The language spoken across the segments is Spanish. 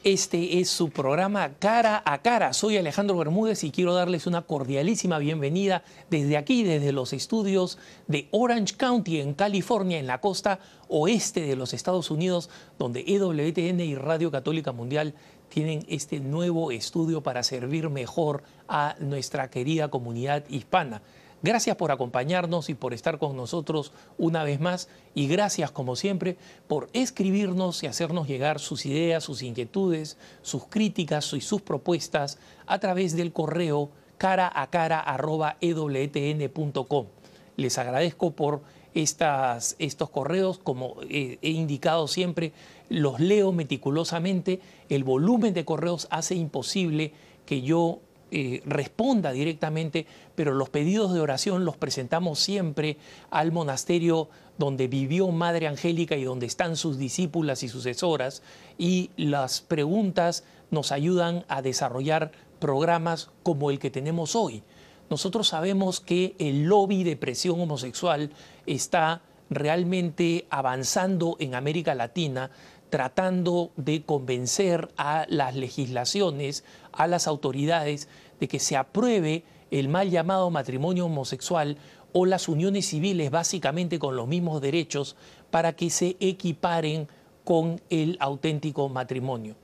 Este es su programa Cara a Cara. Soy Alejandro Bermúdez y quiero darles una cordialísima bienvenida desde aquí, desde los estudios de Orange County, en California, en la costa oeste de los Estados Unidos, donde EWTN y Radio Católica Mundial tienen este nuevo estudio para servir mejor a nuestra querida comunidad hispana. Gracias por acompañarnos y por estar con nosotros una vez más, y gracias, como siempre, por escribirnos y hacernos llegar sus ideas, sus inquietudes, sus críticas y sus propuestas a través del correo caraacara@ewtn.com. Les agradezco por estos correos. Como he indicado siempre, los leo meticulosamente. El volumen de correos hace imposible que yo responda directamente, pero los pedidos de oración los presentamos siempre al monasterio donde vivió Madre Angélica y donde están sus discípulas y sucesoras, y las preguntas nos ayudan a desarrollar programas como el que tenemos hoy. Nosotros sabemos que el lobby de presión homosexual está realmente avanzando en América Latina, tratando de convencer a las legislaciones, a las autoridades, de que se apruebe el mal llamado matrimonio homosexual o las uniones civiles básicamente con los mismos derechos, para que se equiparen con el auténtico matrimonio.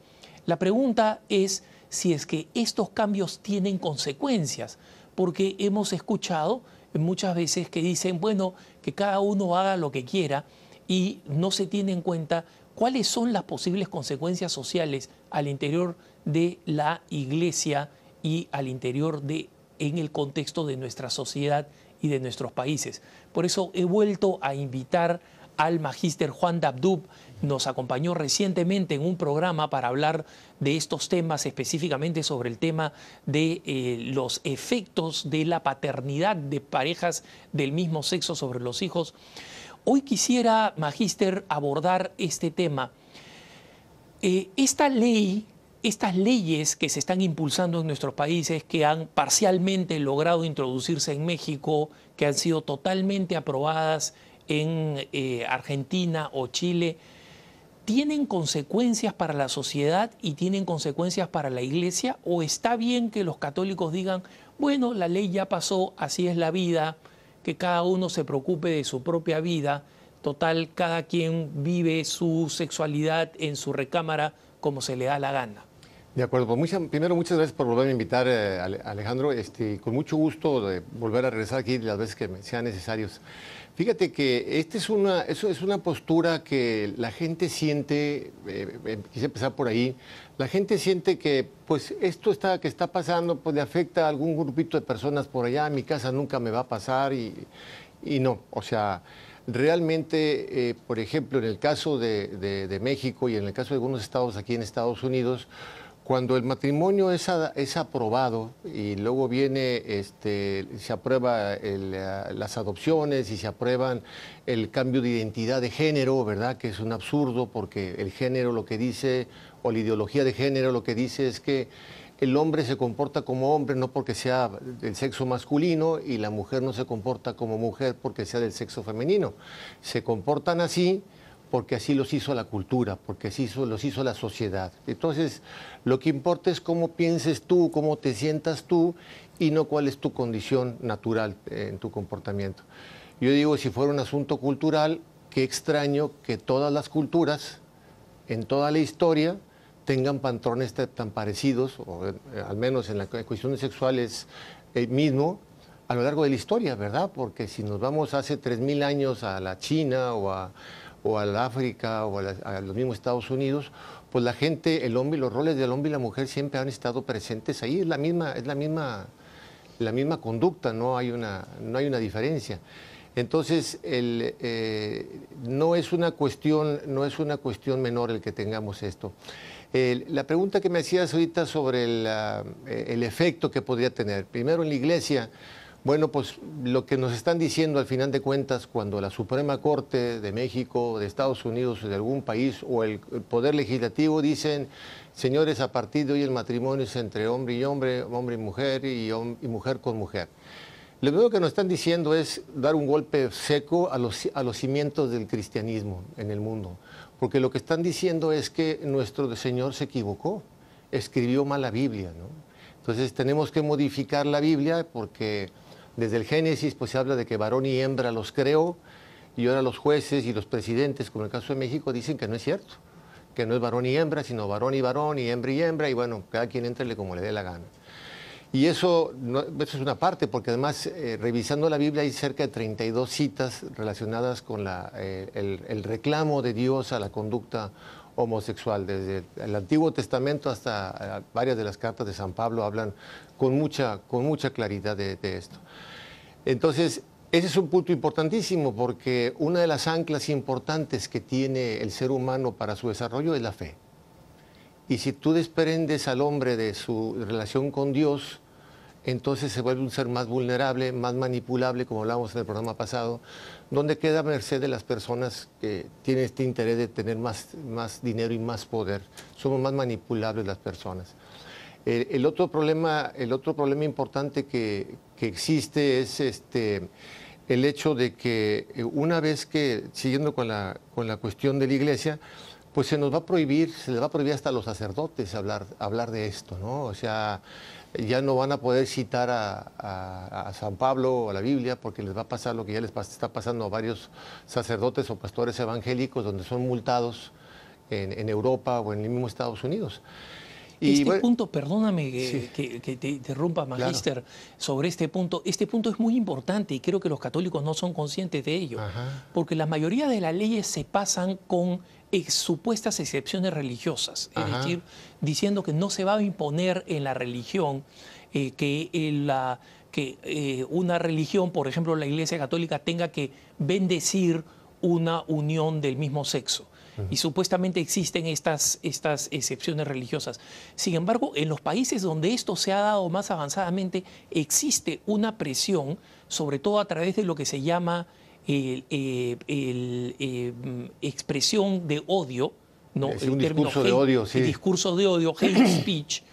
La pregunta es si es que estos cambios tienen consecuencias, porque hemos escuchado muchas veces que dicen, bueno, que cada uno haga lo que quiera, y no se tiene en cuenta cuáles son las posibles consecuencias sociales al interior de la Iglesia y al interior en el contexto de nuestra sociedad y de nuestros países. Por eso he vuelto a invitar al magíster Juan Dabdub. Nos acompañó recientemente en un programa para hablar de estos temas, específicamente sobre el tema de los efectos de la paternidad de parejas del mismo sexo sobre los hijos. Hoy quisiera, magíster, abordar este tema. Estas leyes que se están impulsando en nuestros países, que han parcialmente logrado introducirse en México, que han sido totalmente aprobadas en Argentina o Chile, ¿tienen consecuencias para la sociedad y tienen consecuencias para la Iglesia? ¿O está bien que los católicos digan, bueno, la ley ya pasó, así es la vida, que cada uno se preocupe de su propia vida, total, cada quien vive su sexualidad en su recámara como se le da la gana? De acuerdo, pues primero muchas gracias por volverme a invitar, Alejandro. Con mucho gusto de volver a regresar aquí las veces que sean necesarios. Fíjate que esta es una postura que la gente siente, quise empezar por ahí, la gente siente que pues esto que está pasando pues le afecta a algún grupito de personas por allá, en mi casa nunca me va a pasar, y no, o sea, realmente, por ejemplo, en el caso de México y en el caso de algunos estados aquí en Estados Unidos, cuando el matrimonio es aprobado y luego se aprueba las adopciones y se aprueban el cambio de identidad de género, ¿verdad? Que es un absurdo, porque el género lo que dice, o la ideología de género lo que dice es que el hombre se comporta como hombre no porque sea del sexo masculino, y la mujer no se comporta como mujer porque sea del sexo femenino. Se comportan así porque así los hizo la cultura, porque así los hizo la sociedad. Entonces, lo que importa es cómo pienses tú, cómo te sientas tú, y no cuál es tu condición natural en tu comportamiento. Yo digo, si fuera un asunto cultural, qué extraño que todas las culturas, en toda la historia, tengan patrones tan parecidos, o al menos en las cuestiones sexuales mismo, a lo largo de la historia, ¿verdad? Porque si nos vamos hace 3000 años a la China o al África o a los mismos Estados Unidos, pues la gente, el hombre, los roles del hombre y la mujer siempre han estado presentes ahí. Es la misma conducta, no hay una diferencia. Entonces, no es una cuestión menor el que tengamos esto. La pregunta que me hacías ahorita sobre el efecto que podría tener. Primero, en la Iglesia, bueno, pues lo que nos están diciendo al final de cuentas, cuando la Suprema Corte de México, de Estados Unidos, de algún país, o el Poder Legislativo dicen, señores, a partir de hoy el matrimonio es entre hombre y hombre, hombre y mujer, y mujer con mujer. Lo primero que nos están diciendo es dar un golpe seco a los cimientos del cristianismo en el mundo, porque lo que están diciendo es que nuestro Señor se equivocó, escribió mal la Biblia, ¿no? Entonces tenemos que modificar la Biblia porque desde el Génesis pues se habla de que varón y hembra los creó, y ahora los jueces y los presidentes, como en el caso de México, dicen que no es cierto, que no es varón y hembra, sino varón, y hembra, y bueno, cada quien entrele como le dé la gana. Y eso es una parte, porque además, revisando la Biblia, hay cerca de 32 citas relacionadas con el reclamo de Dios a la conducta homosexual. Desde el Antiguo Testamento hasta varias de las cartas de San Pablo hablan con mucha claridad de esto. Entonces, ese es un punto importantísimo, porque una de las anclas importantes que tiene el ser humano para su desarrollo es la fe. Y si tú desprendes al hombre de su relación con Dios, entonces se vuelve un ser más vulnerable, más manipulable, como hablábamos en el programa pasado, donde queda a merced de las personas que tienen este interés de tener más dinero y más poder. Somos más manipulables las personas. El otro problema importante que existe es el hecho de que una vez que, siguiendo con la cuestión de la Iglesia, pues se les va a prohibir hasta a los sacerdotes hablar de esto, ¿no? O sea, ya no van a poder citar a San Pablo o a la Biblia, porque les va a pasar lo que ya les está pasando a varios sacerdotes o pastores evangélicos, donde son multados en Europa o en el mismo Estados Unidos. Y bueno, punto, perdóname que te interrumpa, Magíster, claro, sobre este punto es muy importante y creo que los católicos no son conscientes de ello, porque la mayoría de las leyes se pasan con supuestas excepciones religiosas, es decir, diciendo que no se va a imponer en la religión que una religión, por ejemplo la Iglesia Católica, tenga que bendecir una unión del mismo sexo. Y supuestamente existen estas excepciones religiosas. Sin embargo, en los países donde esto se ha dado más avanzadamente, existe una presión, sobre todo a través de lo que se llama expresión de odio, ¿no? Es un discurso de odio, sí. El discurso de odio, hate speech,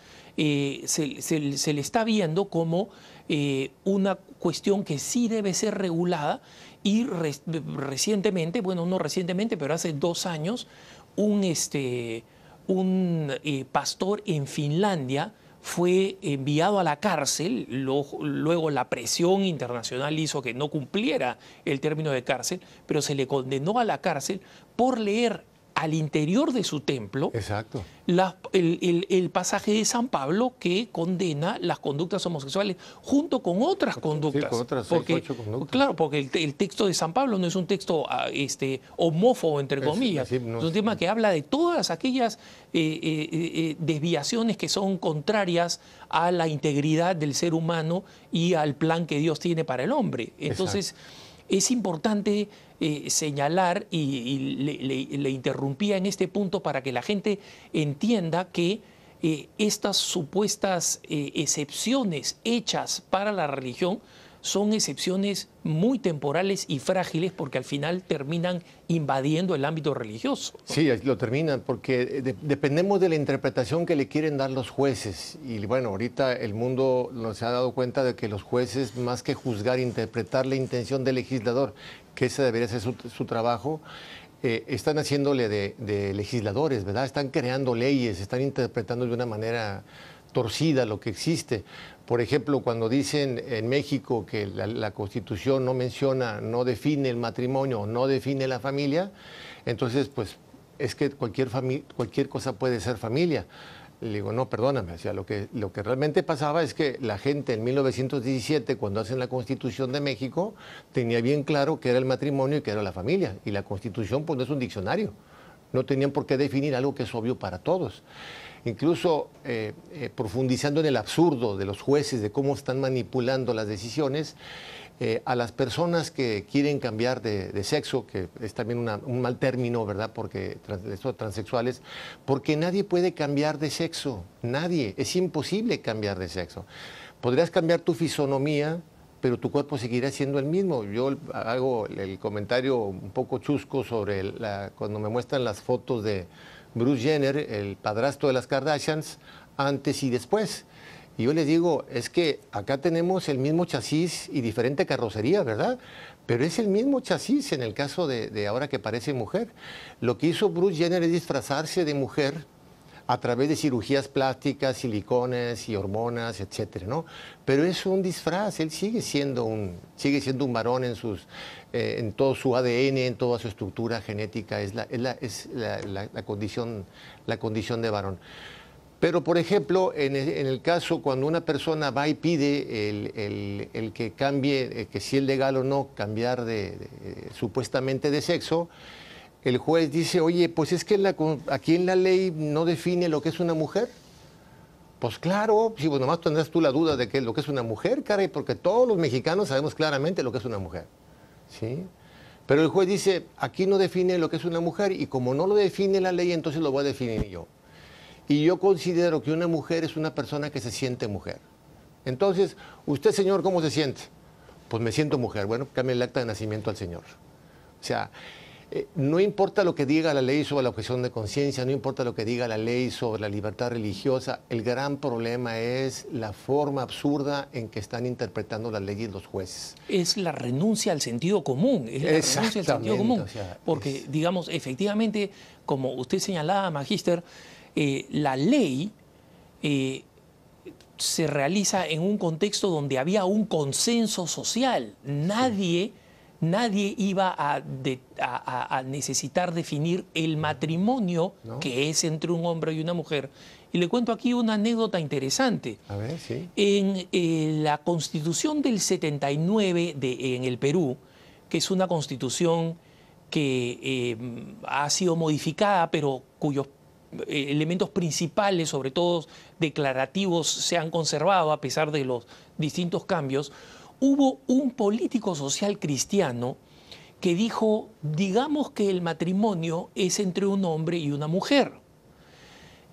se le está viendo como una cuestión que sí debe ser regulada. Y recientemente, bueno, no recientemente, pero hace 2 años, un pastor en Finlandia fue enviado a la cárcel, luego la presión internacional hizo que no cumpliera el término de cárcel, pero se le condenó a la cárcel por leer al interior de su templo el pasaje de San Pablo que condena las conductas homosexuales junto con otras conductas. Sí, con otras 8 conductas. Claro, porque el texto de San Pablo no es un texto homófobo, entre comillas. Es un tema que habla de todas aquellas desviaciones que son contrarias a la integridad del ser humano y al plan que Dios tiene para el hombre. Entonces, es importante señalar, y le interrumpía en este punto para que la gente entienda que estas supuestas excepciones hechas para la religión son excepciones muy temporales y frágiles porque al final terminan invadiendo el ámbito religioso, ¿no? Sí, lo terminan porque dependemos de la interpretación que le quieren dar los jueces. Y bueno, ahorita el mundo nos ha dado cuenta de que los jueces, más que juzgar, interpretar la intención del legislador, que ese debería ser su trabajo, están haciéndole de legisladores, ¿verdad? Están creando leyes, están interpretando de una manera torcida lo que existe. Por ejemplo, cuando dicen en México que la Constitución no menciona, no define el matrimonio, no define la familia, entonces pues es que cualquier cosa puede ser familia. Le digo, no, perdóname, o sea, lo que realmente pasaba es que la gente en 1917, cuando hacen la Constitución de México, tenía bien claro qué era el matrimonio y qué era la familia. Y la Constitución pues no es un diccionario. No tenían por qué definir algo que es obvio para todos. Incluso profundizando en el absurdo de los jueces, de cómo están manipulando las decisiones, a las personas que quieren cambiar de sexo, que es también un mal término, ¿verdad? Porque transexuales, porque nadie puede cambiar de sexo, nadie, es imposible cambiar de sexo. Podrías cambiar tu fisonomía, pero tu cuerpo seguirá siendo el mismo. Yo hago el comentario un poco chusco sobre cuando me muestran las fotos de Bruce Jenner, el padrastro de las Kardashians, antes y después. Y yo les digo, es que acá tenemos el mismo chasis y diferente carrocería, ¿verdad? Pero es el mismo chasis en el caso de ahora que parece mujer. Lo que hizo Bruce Jenner es disfrazarse de mujer a través de cirugías plásticas, silicones y hormonas, etcétera, ¿no? Pero es un disfraz, él sigue siendo un varón en todo su ADN, en toda su estructura genética, es la condición de varón. Pero, por ejemplo, en el caso cuando una persona va y pide el que cambie, que si es legal o no cambiar supuestamente de sexo, el juez dice, oye, pues es que aquí en la ley no define lo que es una mujer. Pues claro, si nomás tendrás tú la duda de lo que es una mujer, caray, porque todos los mexicanos sabemos claramente lo que es una mujer, ¿sí? Pero el juez dice, aquí no define lo que es una mujer y como no lo define la ley, entonces lo voy a definir yo. Y yo considero que una mujer es una persona que se siente mujer. Entonces, usted, señor, ¿cómo se siente? Pues me siento mujer. Bueno, cambie el acta de nacimiento al señor. O sea, no importa lo que diga la ley sobre la objeción de conciencia, no importa lo que diga la ley sobre la libertad religiosa, el gran problema es la forma absurda en que están interpretando las leyes los jueces. Es la renuncia al sentido común, es la renuncia al sentido común. O sea, porque, digamos, efectivamente, como usted señalaba, Magíster, la ley se realiza en un contexto donde había un consenso social. Nadie iba a necesitar definir el matrimonio, ¿no?, que es entre un hombre y una mujer. Y le cuento aquí una anécdota interesante. A ver, sí. En la Constitución del 79 en el Perú, que es una constitución que ha sido modificada, pero cuyos elementos principales, sobre todo declarativos, se han conservado a pesar de los distintos cambios, hubo un político social cristiano que dijo, digamos que el matrimonio es entre un hombre y una mujer.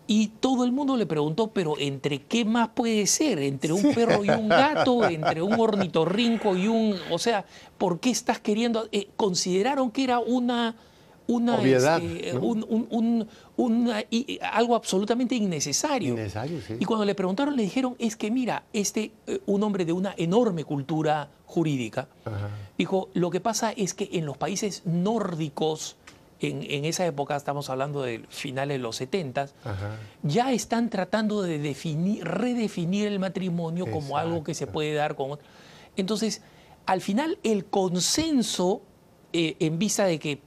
Y todo el mundo le preguntó, pero ¿entre qué más puede ser? ¿Entre un perro y un gato? ¿Entre un ornitorrinco y un...? O sea, ¿por qué estás queriendo...? Consideraron que era una obviedad, ¿no? Algo absolutamente innecesario. Innecesario, sí. Y cuando le preguntaron, le dijeron, es que mira, un hombre de una enorme cultura jurídica, ajá, dijo, lo que pasa es que en los países nórdicos, en esa época, estamos hablando de finales de los 70, ajá, ya están tratando de redefinir el matrimonio, exacto, como algo que se puede dar con... Entonces, al final, el consenso... en vista de que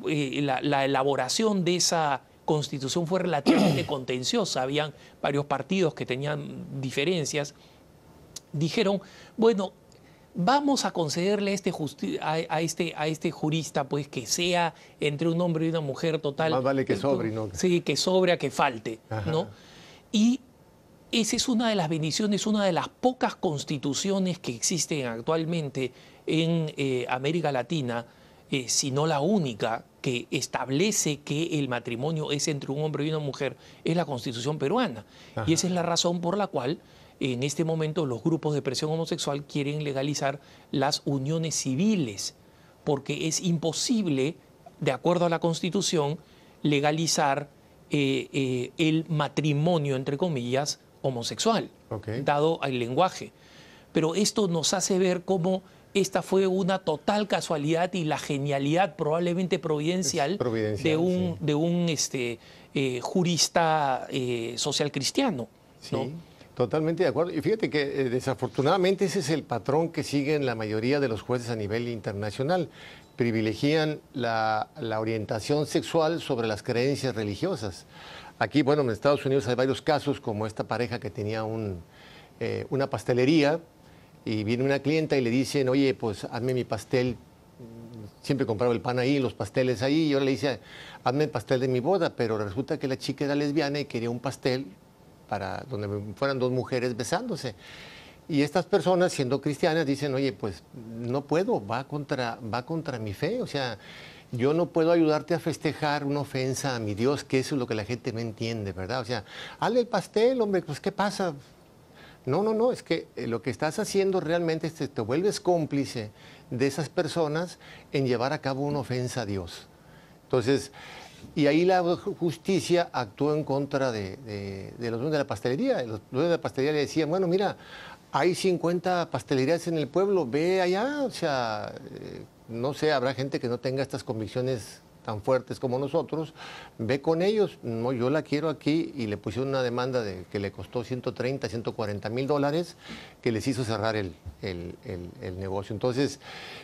la elaboración de esa constitución fue relativamente contenciosa, habían varios partidos que tenían diferencias, dijeron, bueno, vamos a concederle a este jurista pues que sea entre un hombre y una mujer total. Más vale que sobre, ¿no? Sí, que sobre a que falte, ¿no? Y esa es una de las bendiciones, una de las pocas constituciones que existen actualmente en América Latina, si no la única, que establece que el matrimonio es entre un hombre y una mujer, es la Constitución peruana. Ajá. Y esa es la razón por la cual en este momento los grupos de presión homosexual quieren legalizar las uniones civiles, porque es imposible, de acuerdo a la Constitución, legalizar el matrimonio, entre comillas, homosexual, okay, dado el lenguaje. Pero esto nos hace ver cómo esta fue una total casualidad y la genialidad probablemente providencial de un jurista social cristiano, ¿no? Sí, totalmente de acuerdo. Y fíjate que desafortunadamente ese es el patrón que siguen la mayoría de los jueces a nivel internacional. Privilegian la orientación sexual sobre las creencias religiosas. Aquí, bueno, en Estados Unidos hay varios casos, como esta pareja que tenía una pastelería y viene una clienta y le dicen, oye, pues hazme mi pastel. Siempre compraba el pan ahí, los pasteles ahí, y ahora le dice, hazme el pastel de mi boda, pero resulta que la chica era lesbiana y quería un pastel para donde fueran dos mujeres besándose. Y estas personas, siendo cristianas, dicen, oye, pues no puedo, va contra mi fe, o sea, yo no puedo ayudarte a festejar una ofensa a mi Dios, que eso es lo que la gente no entiende, ¿verdad? O sea, hazle el pastel, hombre, pues ¿qué pasa? No, es que lo que estás haciendo realmente es que te vuelves cómplice de esas personas en llevar a cabo una ofensa a Dios. Entonces, Y ahí la justicia actuó en contra de los dueños de la pastelería. Los dueños de la pastelería le decían, bueno, mira, hay 50 pastelerías en el pueblo, ve allá. O sea, no sé, habrá gente que no tenga estas convicciones tan fuertes como nosotros, ve con ellos, no, yo la quiero aquí, y le pusieron una demanda que le costó 130, 140 mil dólares, que les hizo cerrar el negocio. Entonces,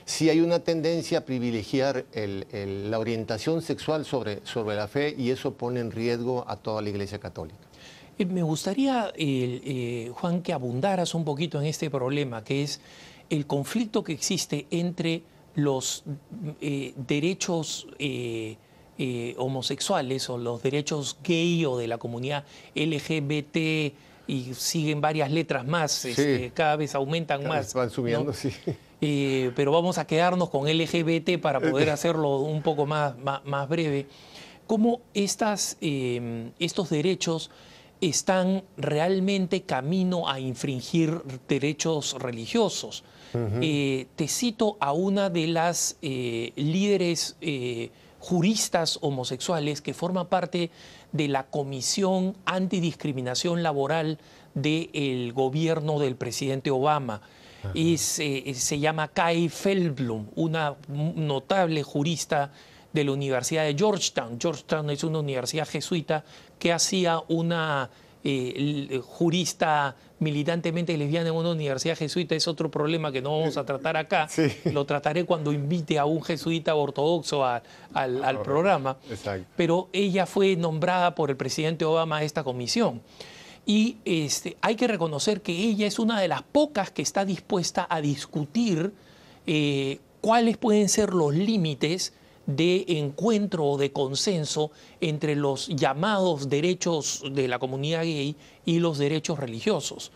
sí hay una tendencia a privilegiar la orientación sexual sobre la fe, y eso pone en riesgo a toda la Iglesia Católica. Me gustaría, Juan, que abundaras un poquito en este problema, que es el conflicto que existe entre los derechos homosexuales o los derechos gay o de la comunidad LGBT, y siguen varias letras más, Sí, cada vez aumentan más. van subiendo, ¿no? sí. Pero vamos a quedarnos con LGBT para poder hacerlo un poco más breve. ¿Cómo estos derechos están realmente camino a infringir derechos religiosos? Te cito a una de las líderes juristas homosexuales que forma parte de la Comisión Antidiscriminación Laboral del gobierno del presidente Obama. Se llama Kai Feldblum, una notable jurista de la Universidad de Georgetown. Georgetown es una universidad jesuita que hacía una jurista militantemente lesbiana en una universidad jesuita. Es otro problema que no vamos a tratar acá. Sí. Lo trataré cuando invite a un jesuita ortodoxo al programa. Exacto. Pero ella fue nombrada por el presidente Obama a esta comisión. Y hay que reconocer que ella es una de las pocas que está dispuesta a discutir cuáles pueden ser los límites de encuentro o de consenso entre los llamados derechos de la comunidad gay y los derechos religiosos.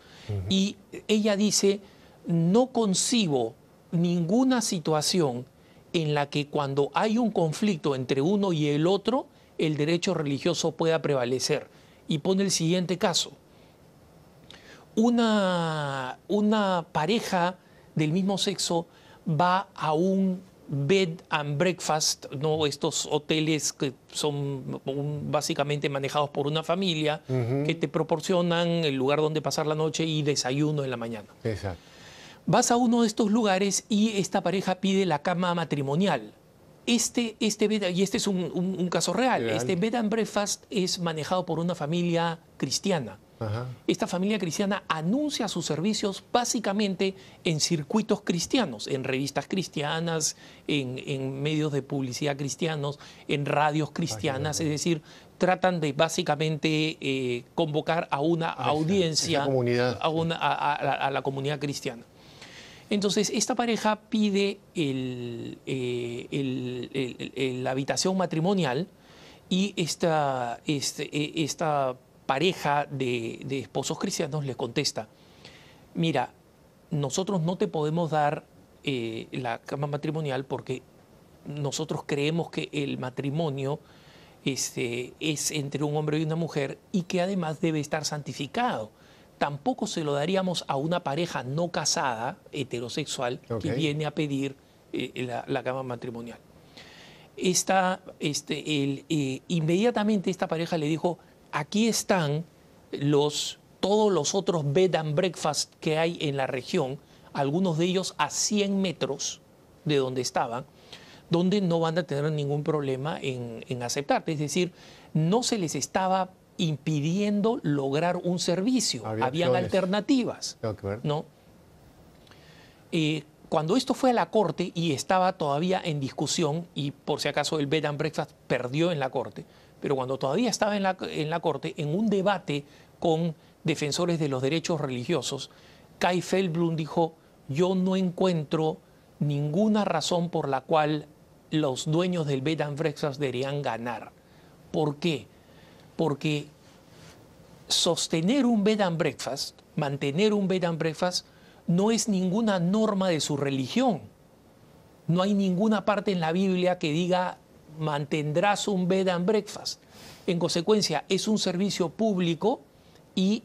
Y ella dice, no concibo ninguna situación en la que cuando hay un conflicto entre uno y el otro, el derecho religioso pueda prevalecer. Y pone el siguiente caso. Una pareja del mismo sexo va a un bed and breakfast, ¿no? Estos hoteles que son básicamente manejados por una familia, que te proporcionan el lugar donde pasar la noche y desayuno en la mañana. Exacto. Vas a uno de estos lugares y esta pareja pide la cama matrimonial. Y este es un caso real. Este bed and breakfast es manejado por una familia cristiana. Ajá. Esta familia cristiana anuncia sus servicios básicamente en circuitos cristianos, en revistas cristianas, en medios de publicidad cristianos, en radios cristianas, es decir, tratan de básicamente convocar a una audiencia, a la comunidad cristiana. Entonces, esta pareja pide la habitación matrimonial, y esta pareja de esposos cristianos les contesta, mira, nosotros no te podemos dar la cama matrimonial porque nosotros creemos que el matrimonio es entre un hombre y una mujer y que además debe estar santificado. Tampoco se lo daríamos a una pareja no casada, heterosexual, que viene a pedir la cama matrimonial. Inmediatamente esta pareja le dijo, aquí están todos los otros bed and breakfast que hay en la región, algunos de ellos a 100 metros de donde estaban, donde no van a tener ningún problema en aceptarte. Es decir, no se les estaba impidiendo lograr un servicio, habían alternativas, ¿no? Cuando esto fue a la corte y estaba todavía en discusión, y por si acaso el bed and breakfast perdió en la corte, pero cuando todavía estaba en la corte, en un debate con defensores de los derechos religiosos, Kai Feldblum dijo, yo no encuentro ninguna razón por la cual los dueños del bed and breakfast deberían ganar. ¿Por qué? Porque sostener un bed and breakfast, mantener un bed and breakfast, no es ninguna norma de su religión. No hay ninguna parte en la Biblia que diga mantendrás un bed and breakfast. En consecuencia, es un servicio público y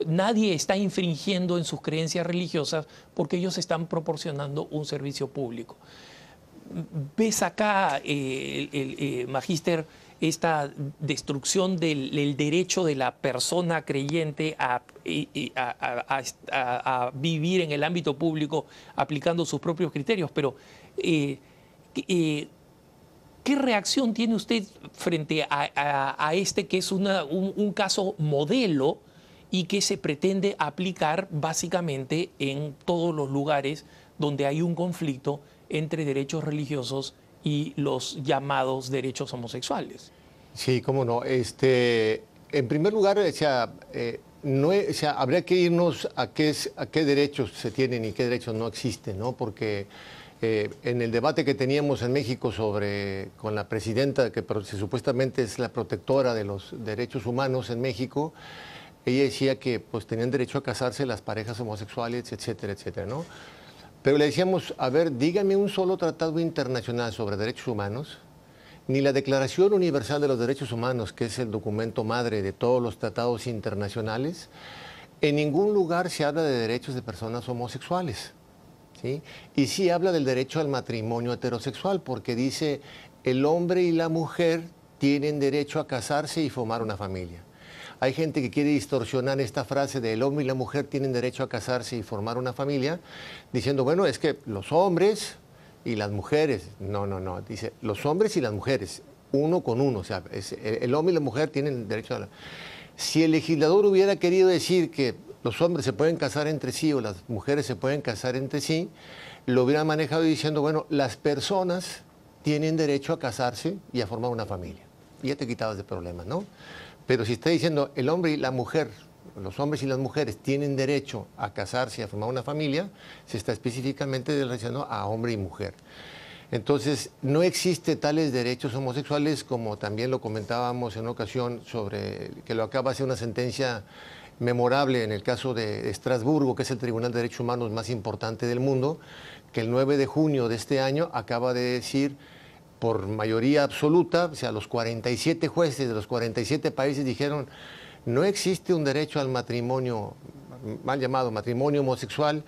nadie está infringiendo en sus creencias religiosas porque ellos están proporcionando un servicio público. Ves acá, Magíster, esta destrucción del derecho de la persona creyente a vivir en el ámbito público aplicando sus propios criterios. Pero, ¿qué reacción tiene usted frente a este que es un caso modelo y que se pretende aplicar básicamente en todos los lugares donde hay un conflicto entre derechos religiosos y los llamados derechos homosexuales? Sí, cómo no. En primer lugar, habría que irnos a qué derechos se tienen y qué derechos no existen, ¿no? Porque en el debate que teníamos en México con la presidenta, que supuestamente es la protectora de los derechos humanos en México, ella decía que pues tenían derecho a casarse las parejas homosexuales, etcétera, etcétera, ¿no? Pero le decíamos, a ver, dígame un solo tratado internacional sobre derechos humanos, ni la Declaración Universal de los Derechos Humanos, que es el documento madre de todos los tratados internacionales, en ningún lugar se habla de derechos de personas homosexuales, ¿sí? Y sí habla del derecho al matrimonio heterosexual, porque dice, el hombre y la mujer tienen derecho a casarse y formar una familia. Hay gente que quiere distorsionar esta frase de el hombre y la mujer tienen derecho a casarse y formar una familia, diciendo, bueno, es que los hombres y las mujeres, no, dice los hombres y las mujeres, uno con uno, o sea, el hombre y la mujer tienen derecho a la... Si el legislador hubiera querido decir que los hombres se pueden casar entre sí o las mujeres se pueden casar entre sí, lo hubiera manejado diciendo, bueno, las personas tienen derecho a casarse y a formar una familia. Y ya te quitabas de problemas, ¿no? Pero si está diciendo el hombre y la mujer, los hombres y las mujeres tienen derecho a casarse y a formar una familia, se está específicamente relacionando a hombre y mujer. Entonces, no existe tales derechos homosexuales, como también lo comentábamos en una ocasión sobre que lo acaba de hacer una sentencia memorable en el caso de Estrasburgo, que es el Tribunal de Derechos Humanos más importante del mundo, que el 9 de junio de este año acaba de decir por mayoría absoluta, o sea, los 47 jueces de los 47 países dijeron, no existe un derecho al matrimonio, mal llamado matrimonio homosexual,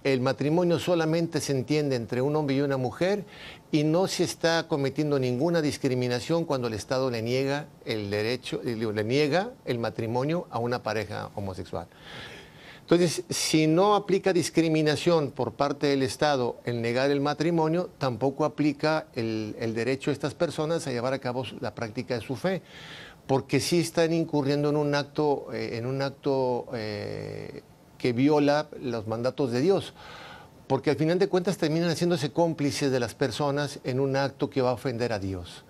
el matrimonio solamente se entiende entre un hombre y una mujer y no se está cometiendo ninguna discriminación cuando el Estado le niega el derecho, le niega el matrimonio a una pareja homosexual. Entonces, si no aplica discriminación por parte del Estado en negar el matrimonio, tampoco aplica el derecho de estas personas a llevar a cabo la práctica de su fe, porque sí están incurriendo en un acto que viola los mandatos de Dios, porque al final de cuentas terminan haciéndose cómplices de las personas en un acto que va a ofender a Dios.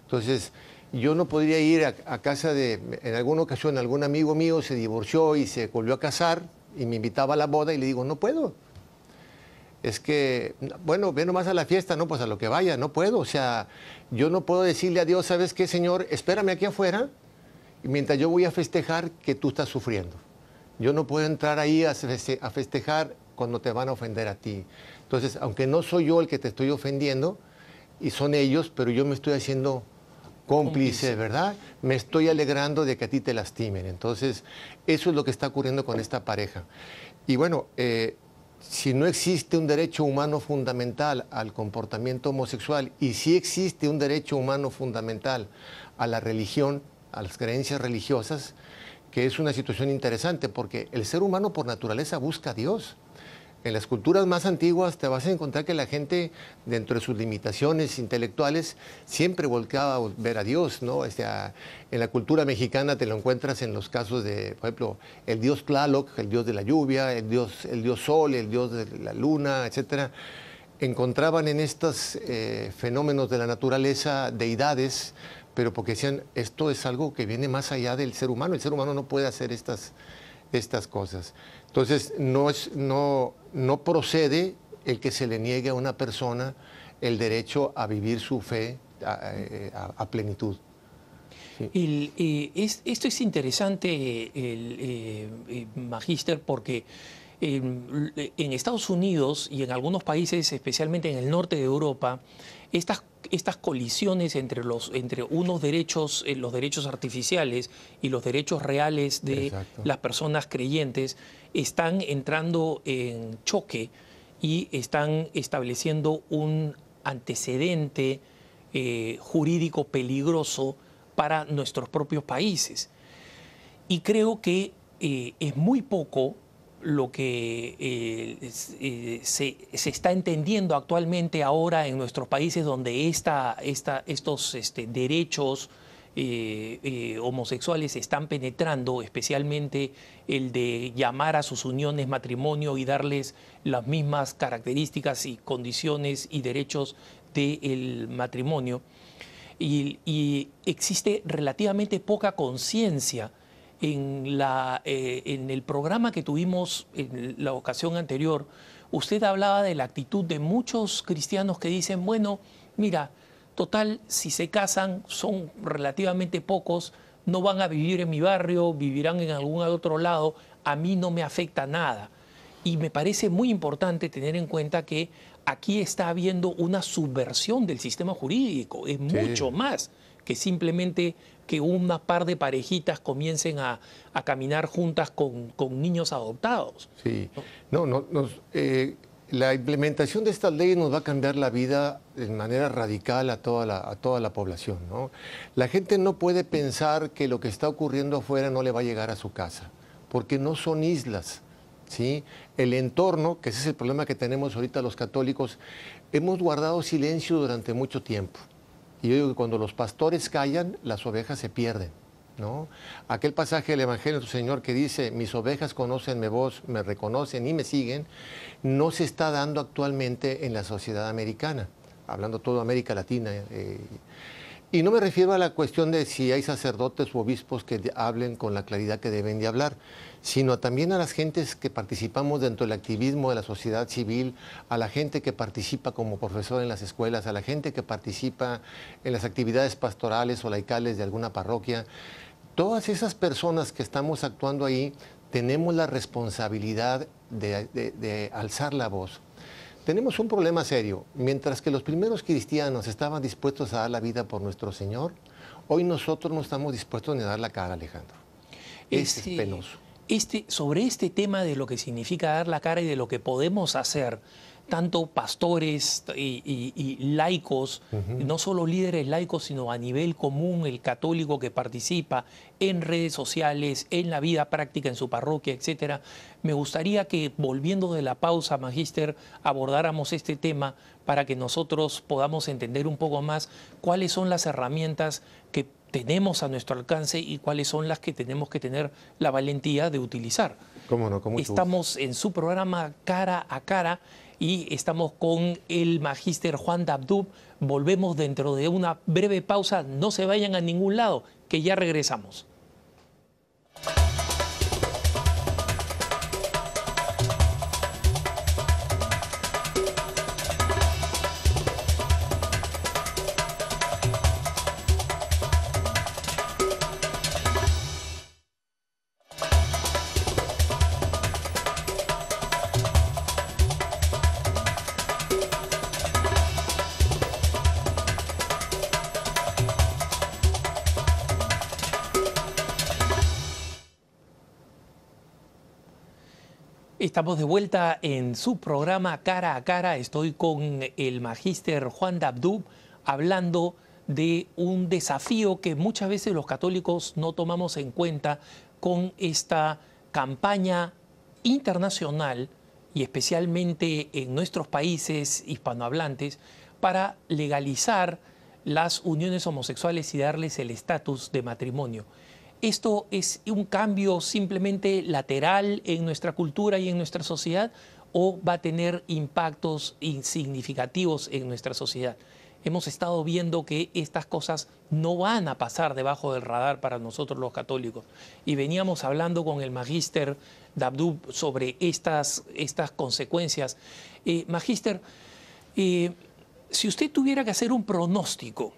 Entonces, yo no podría ir a casa en alguna ocasión, algún amigo mío se divorció y se volvió a casar y me invitaba a la boda y le digo, no puedo. Es que, bueno, ve nomás a la fiesta, no, pues a lo que vaya, no puedo. O sea, yo no puedo decirle a Dios, ¿sabes qué, Señor? Espérame aquí afuera mientras yo voy a festejar que tú estás sufriendo. Yo no puedo entrar ahí a festejar cuando te van a ofender a ti. Entonces, aunque no soy yo el que te estoy ofendiendo, y son ellos, pero yo me estoy haciendo cómplice, ¿verdad? Me estoy alegrando de que a ti te lastimen. Entonces, eso es lo que está ocurriendo con esta pareja. Y bueno, si no existe un derecho humano fundamental al comportamiento homosexual y sí existe un derecho humano fundamental a la religión, a las creencias religiosas, que es una situación interesante porque el ser humano por naturaleza busca a Dios. En las culturas más antiguas te vas a encontrar que la gente, dentro de sus limitaciones intelectuales, siempre volcaba a ver a Dios, ¿no? En la cultura mexicana te lo encuentras en los casos de, por ejemplo, el dios Tlaloc, el dios de la lluvia, el dios Sol, el dios de la luna, etcétera. Encontraban en estos fenómenos de la naturaleza deidades, pero porque decían, esto es algo que viene más allá del ser humano. El ser humano no puede hacer estas cosas. Entonces, no procede el que se le niegue a una persona el derecho a vivir su fe a plenitud. Sí. Esto es interesante, Magíster, porque en Estados Unidos y en algunos países, especialmente en el norte de Europa, estas colisiones entre unos derechos, los derechos artificiales y los derechos reales de las personas creyentes, están entrando en choque y están estableciendo un antecedente jurídico peligroso para nuestros propios países. Y creo que es muy poco lo que se está entendiendo actualmente ahora en nuestros países, donde estos derechos homosexuales están penetrando, especialmente el de llamar a sus uniones matrimonio y darles las mismas características y condiciones y derechos del matrimonio. Y existe relativamente poca conciencia. En el programa que tuvimos en la ocasión anterior, usted hablaba de la actitud de muchos cristianos que dicen, bueno, mira, total, si se casan son relativamente pocos, no van a vivir en mi barrio, vivirán en algún otro lado, a mí no me afecta nada. Y me parece muy importante tener en cuenta que aquí está habiendo una subversión del sistema jurídico, es mucho más que simplemente que una par de parejitas comiencen a caminar juntas con niños adoptados. Sí, la implementación de estas leyes nos va a cambiar la vida de manera radical a toda la población, ¿no? La gente no puede pensar que lo que está ocurriendo afuera no le va a llegar a su casa, porque no son islas, ¿sí? El entorno, que ese es el problema que tenemos ahorita los católicos, hemos guardado silencio durante mucho tiempo. Y yo digo que cuando los pastores callan, las ovejas se pierden, ¿no? Aquel pasaje del Evangelio de nuestro Señor que dice, mis ovejas conocen mi voz, me reconocen y me siguen, no se está dando actualmente en la sociedad americana, hablando toda América Latina. Y no me refiero a la cuestión de si hay sacerdotes u obispos que hablen con la claridad que deben de hablar, sino también a las gentes que participamos dentro del activismo de la sociedad civil, a la gente que participa como profesor en las escuelas, a la gente que participa en las actividades pastorales o laicales de alguna parroquia. Todas esas personas que estamos actuando ahí tenemos la responsabilidad de alzar la voz. Tenemos un problema serio. Mientras que los primeros cristianos estaban dispuestos a dar la vida por nuestro Señor, hoy nosotros no estamos dispuestos ni a dar la cara, Alejandro. Es penoso. Sobre este tema de lo que significa dar la cara y de lo que podemos hacer, tanto pastores y laicos, no solo líderes laicos, sino a nivel común, el católico que participa en redes sociales, en la vida práctica, en su parroquia, etcétera. Me gustaría que, volviendo de la pausa, Magíster, abordáramos este tema para que nosotros podamos entender un poco más cuáles son las herramientas que tenemos a nuestro alcance y cuáles son las que tenemos que tener la valentía de utilizar. ¿Cómo no? Con mucho gusto. Estamos en su programa Cara a Cara y estamos con el Magíster Juan Dabdub. Volvemos dentro de una breve pausa. No se vayan a ningún lado, que ya regresamos. Estamos de vuelta en su programa Cara a Cara. Estoy con el Magíster Juan Dabdub hablando de un desafío que muchas veces los católicos no tomamos en cuenta con esta campaña internacional y especialmente en nuestros países hispanohablantes para legalizar las uniones homosexuales y darles el estatus de matrimonio. ¿Esto es un cambio simplemente lateral en nuestra cultura y en nuestra sociedad o va a tener impactos significativos en nuestra sociedad? Hemos estado viendo que estas cosas no van a pasar debajo del radar para nosotros los católicos. Y veníamos hablando con el Magíster Dabdub sobre estas consecuencias. Magíster, si usted tuviera que hacer un pronóstico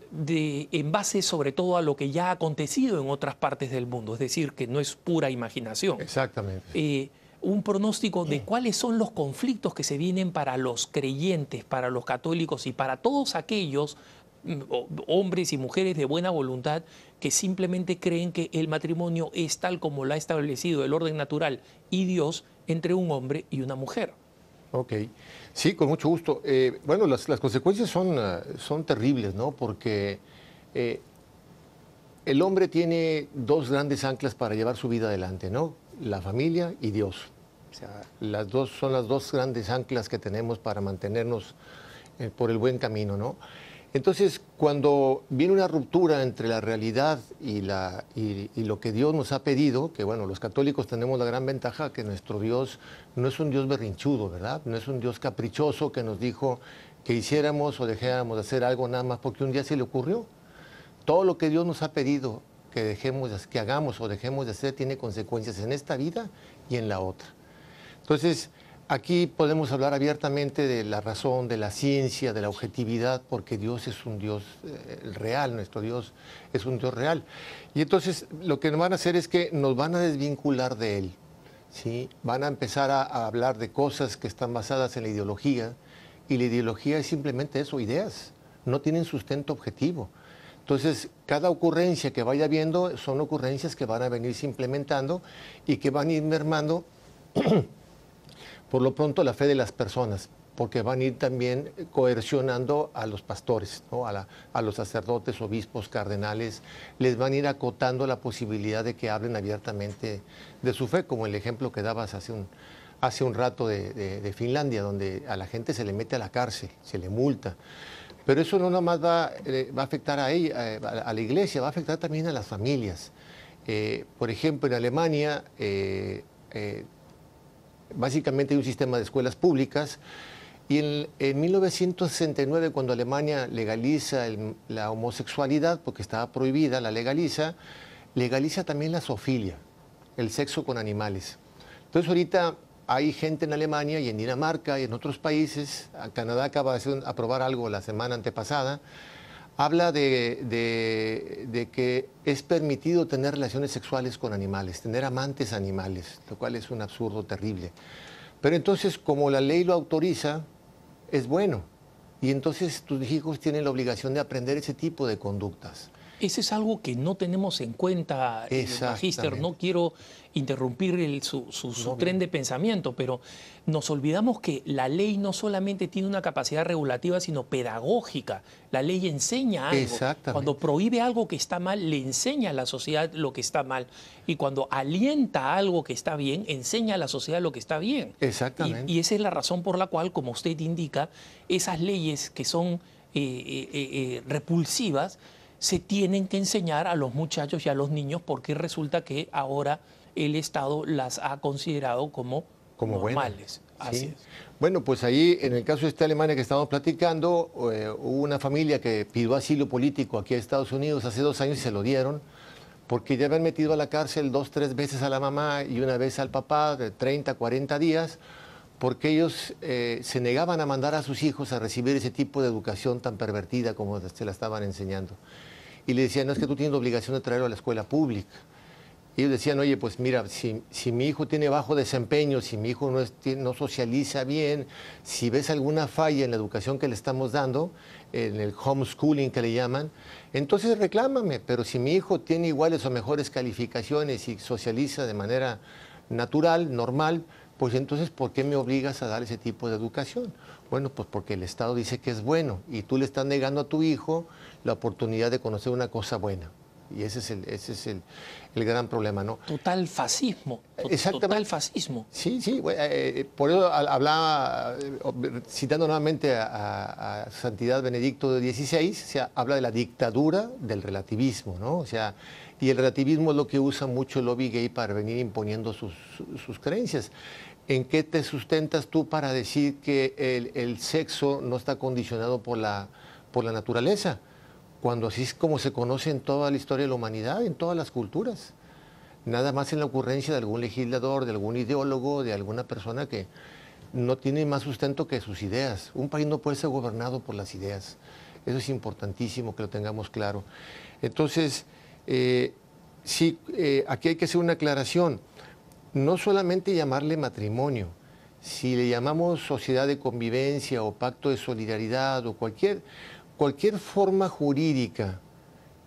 en base sobre todo a lo que ya ha acontecido en otras partes del mundo, es decir, que no es pura imaginación. Exactamente. Un pronóstico de cuáles son los conflictos que se vienen para los creyentes, para los católicos y para todos aquellos hombres y mujeres de buena voluntad que simplemente creen que el matrimonio es tal como lo ha establecido el orden natural y Dios entre un hombre y una mujer. Ok, sí, con mucho gusto. Bueno, las consecuencias son terribles, ¿no? Porque eh, el hombre tiene dos grandes anclas para llevar su vida adelante, ¿no? La familia y Dios. O sea, las dos son las dos grandes anclas que tenemos para mantenernos por el buen camino, ¿no? Entonces, cuando viene una ruptura entre la realidad y lo que Dios nos ha pedido, que bueno, los católicos tenemos la gran ventaja que nuestro Dios no es un Dios berrinchudo, ¿verdad? No es un Dios caprichoso que nos dijo que hiciéramos o dejáramos de hacer algo nada más porque un día se le ocurrió. Todo lo que Dios nos ha pedido que hagamos o dejemos de hacer tiene consecuencias en esta vida y en la otra. Entonces, aquí podemos hablar abiertamente de la razón, de la ciencia, de la objetividad, porque Dios es un Dios real, nuestro Dios es un Dios real. Y entonces lo que nos van a hacer es que nos van a desvincular de Él, ¿sí? Van a empezar a hablar de cosas que están basadas en la ideología, y la ideología es simplemente eso, ideas, no tienen sustento objetivo. Entonces, cada ocurrencia que vaya viendo son ocurrencias que van a venirse implementando y que van a ir mermando, por lo pronto, la fe de las personas, porque van a ir también coercionando a los pastores, ¿no? A los sacerdotes, obispos, cardenales, les van a ir acotando la posibilidad de que hablen abiertamente de su fe, como el ejemplo que dabas hace un rato de Finlandia, donde a la gente se le mete a la cárcel, se le multa. Pero eso no nomás va a afectar a ella, a la iglesia, va a afectar también a las familias. Por ejemplo, en Alemania, básicamente hay un sistema de escuelas públicas, y en 1969, cuando Alemania legaliza la homosexualidad, porque estaba prohibida, la legaliza también la zoofilia, el sexo con animales. Entonces ahorita hay gente en Alemania y en Dinamarca y en otros países, Canadá acaba de aprobar algo la semana antepasada, habla de que es permitido tener relaciones sexuales con animales, tener amantes animales, lo cual es un absurdo terrible. Pero entonces, como la ley lo autoriza, es bueno. Y entonces tus hijos tienen la obligación de aprender ese tipo de conductas. Ese es algo que no tenemos en cuenta, Magíster. No quiero interrumpir su tren de pensamiento, pero nos olvidamos que la ley no solamente tiene una capacidad regulativa, sino pedagógica. La ley enseña algo. Cuando prohíbe algo que está mal, le enseña a la sociedad lo que está mal. Y cuando alienta algo que está bien, enseña a la sociedad lo que está bien. Exactamente. Y esa es la razón por la cual, como usted indica, esas leyes que son repulsivas, se tienen que enseñar a los muchachos y a los niños, porque resulta que ahora el Estado las ha considerado como normales. Así es. Bueno, pues ahí, en el caso de esta Alemania que estamos platicando, hubo una familia que pidió asilo político aquí a Estados Unidos hace 2 años y se lo dieron, porque ya habían metido a la cárcel 2, 3 veces a la mamá y una vez al papá de 30, 40 días, porque ellos se negaban a mandar a sus hijos a recibir ese tipo de educación tan pervertida como se la estaban enseñando. Y le decían, no, es que tú tienes la obligación de traerlo a la escuela pública. Y ellos decían, oye, pues mira, si mi hijo tiene bajo desempeño, si mi hijo no socializa bien, si ves alguna falla en la educación que le estamos dando, en el homeschooling que le llaman, entonces reclámame. Pero si mi hijo tiene iguales o mejores calificaciones y socializa de manera natural, normal, pues entonces, ¿por qué me obligas a dar ese tipo de educación? Bueno, pues porque el Estado dice que es bueno y tú le estás negando a tu hijo la oportunidad de conocer una cosa buena. Y ese es el gran problema, ¿no? Total fascismo. Total fascismo. Sí, sí. Por eso hablaba, citando nuevamente a Santidad Benedicto XVI, o sea, habla de la dictadura del relativismo, ¿no? O sea, y el relativismo es lo que usa mucho el lobby gay para venir imponiendo sus creencias. ¿En qué te sustentas tú para decir que el sexo no está condicionado por la naturaleza? Cuando así es como se conoce en toda la historia de la humanidad, en todas las culturas. Nada más en la ocurrencia de algún legislador, de algún ideólogo, de alguna persona que no tiene más sustento que sus ideas. Un país no puede ser gobernado por las ideas. Eso es importantísimo que lo tengamos claro. Entonces, sí, aquí hay que hacer una aclaración. No solamente llamarle matrimonio. Si le llamamos sociedad de convivencia o pacto de solidaridad o cualquier forma jurídica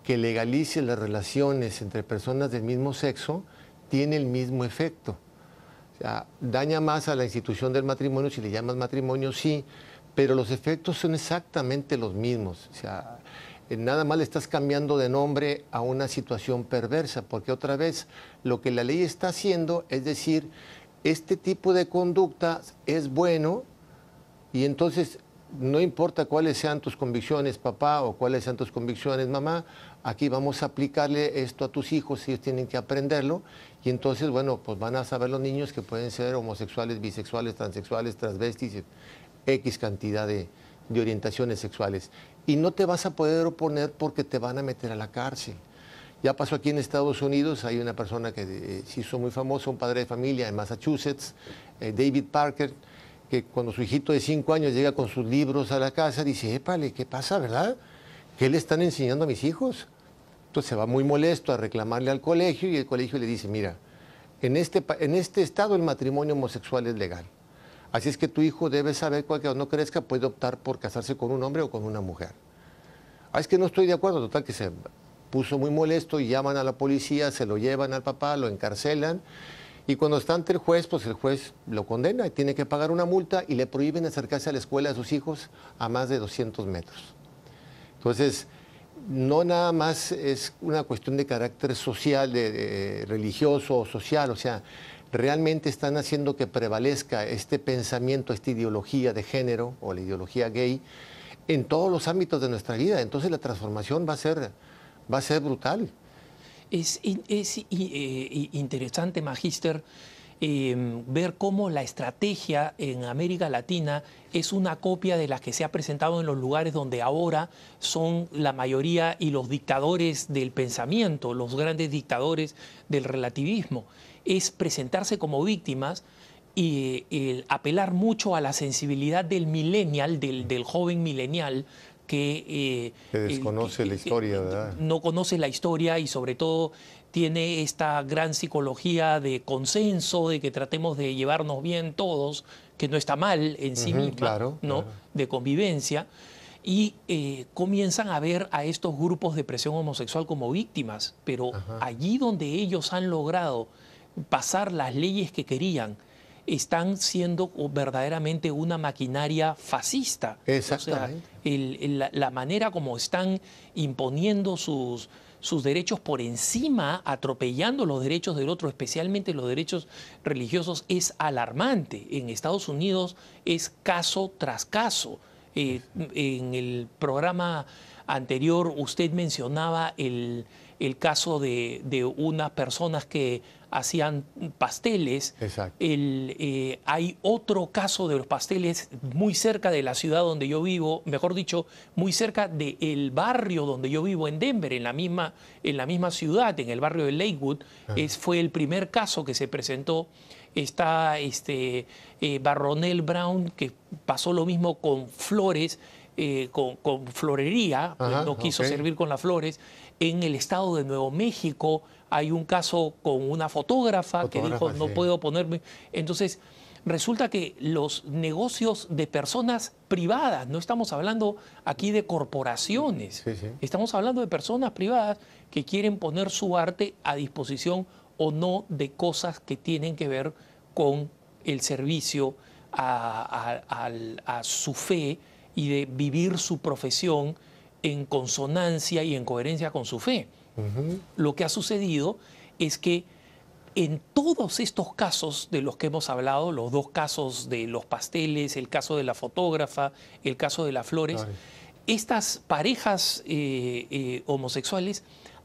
que legalice las relaciones entre personas del mismo sexo tiene el mismo efecto. sea, daña más a la institución del matrimonio si le llamas matrimonio, sí, pero los efectos son exactamente los mismos. O sea, nada más le estás cambiando de nombre a una situación perversa, porque otra vez lo que la ley está haciendo es decir, este tipo de conducta es bueno y entonces no importa cuáles sean tus convicciones, papá, o cuáles sean tus convicciones, mamá, aquí vamos a aplicarle esto a tus hijos, ellos tienen que aprenderlo, y entonces, bueno, pues van a saber los niños que pueden ser homosexuales, bisexuales, transexuales, transvestis, X cantidad de orientaciones sexuales. Y no te vas a poder oponer porque te van a meter a la cárcel. Ya pasó aquí en Estados Unidos, hay una persona que se hizo muy famosa, un padre de familia en Massachusetts, David Parker, que cuando su hijito de 5 años llega con sus libros a la casa, dice, épale, ¿qué pasa, verdad? ¿Qué le están enseñando a mis hijos? Entonces se va muy molesto a reclamarle al colegio y el colegio le dice, mira, en este estado el matrimonio homosexual es legal. Así es que tu hijo debe saber que cuando no crezca puede optar por casarse con un hombre o con una mujer. Ah, es que no estoy de acuerdo, total que se puso muy molesto y llaman a la policía, se lo llevan al papá, lo encarcelan. Y cuando está ante el juez, pues el juez lo condena y tiene que pagar una multa y le prohíben acercarse a la escuela de sus hijos a más de 200 metros. Entonces, no nada más es una cuestión de carácter social, religioso o social, o sea, realmente están haciendo que prevalezca este pensamiento, esta ideología de género o la ideología gay en todos los ámbitos de nuestra vida. Entonces la transformación va a ser brutal. Es interesante, Magíster, ver cómo la estrategia en América Latina es una copia de las que se ha presentado en los lugares donde ahora son la mayoría y los dictadores del pensamiento, los grandes dictadores del relativismo. Es presentarse como víctimas y apelar mucho a la sensibilidad del millennial, del joven millennial, que desconoce la historia, ¿verdad? No conoce la historia y sobre todo tiene esta gran psicología de consenso, de que tratemos de llevarnos bien todos, que no está mal en sí misma, claro, ¿no? Claro. De convivencia, y comienzan a ver a estos grupos de presión homosexual como víctimas, pero allí donde ellos han logrado pasar las leyes que querían, están siendo verdaderamente una maquinaria fascista. Exactamente. O sea, la manera como están imponiendo sus derechos por encima, atropellando los derechos del otro, especialmente los derechos religiosos, es alarmante. En Estados Unidos es caso tras caso. En el programa anterior usted mencionaba el caso de unas personas que hacían pasteles. Exacto. Hay otro caso de los pasteles muy cerca de la ciudad donde yo vivo, mejor dicho, muy cerca del barrio donde yo vivo en Denver, en la misma ciudad, en el barrio de Lakewood. Fue el primer caso que se presentó. Está Barronell Brown, que pasó lo mismo con flores, con florería, no quiso servir con las flores. En el estado de Nuevo México hay un caso con una fotógrafa que dijo, no puedo ponerme. Entonces, resulta que los negocios de personas privadas, no estamos hablando aquí de corporaciones, estamos hablando de personas privadas que quieren poner su arte a disposición o no de cosas que tienen que ver con el servicio a su fe y de vivir su profesión en consonancia y en coherencia con su fe. Lo que ha sucedido es que en todos estos casos de los que hemos hablado, los dos casos de los pasteles, el caso de la fotógrafa, el caso de las flores, estas parejas homosexuales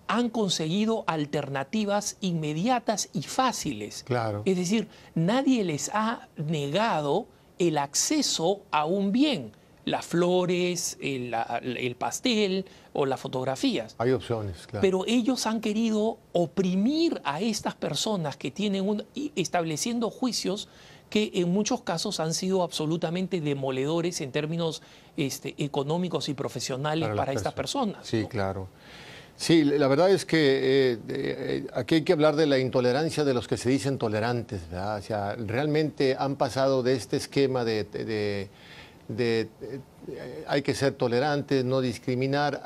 han conseguido alternativas inmediatas y fáciles. Claro. Es decir, nadie les ha negado el acceso a un bien. Las flores, el pastel o las fotografías. Hay opciones, claro. Pero ellos han querido oprimir a estas personas que tienen estableciendo juicios que en muchos casos han sido absolutamente demoledores en términos económicos y profesionales para estas personas. Sí, ¿no? claro. Sí, la verdad es que aquí hay que hablar de la intolerancia de los que se dicen tolerantes, ¿verdad? O sea, realmente han pasado de este esquema hay que ser tolerantes, no discriminar,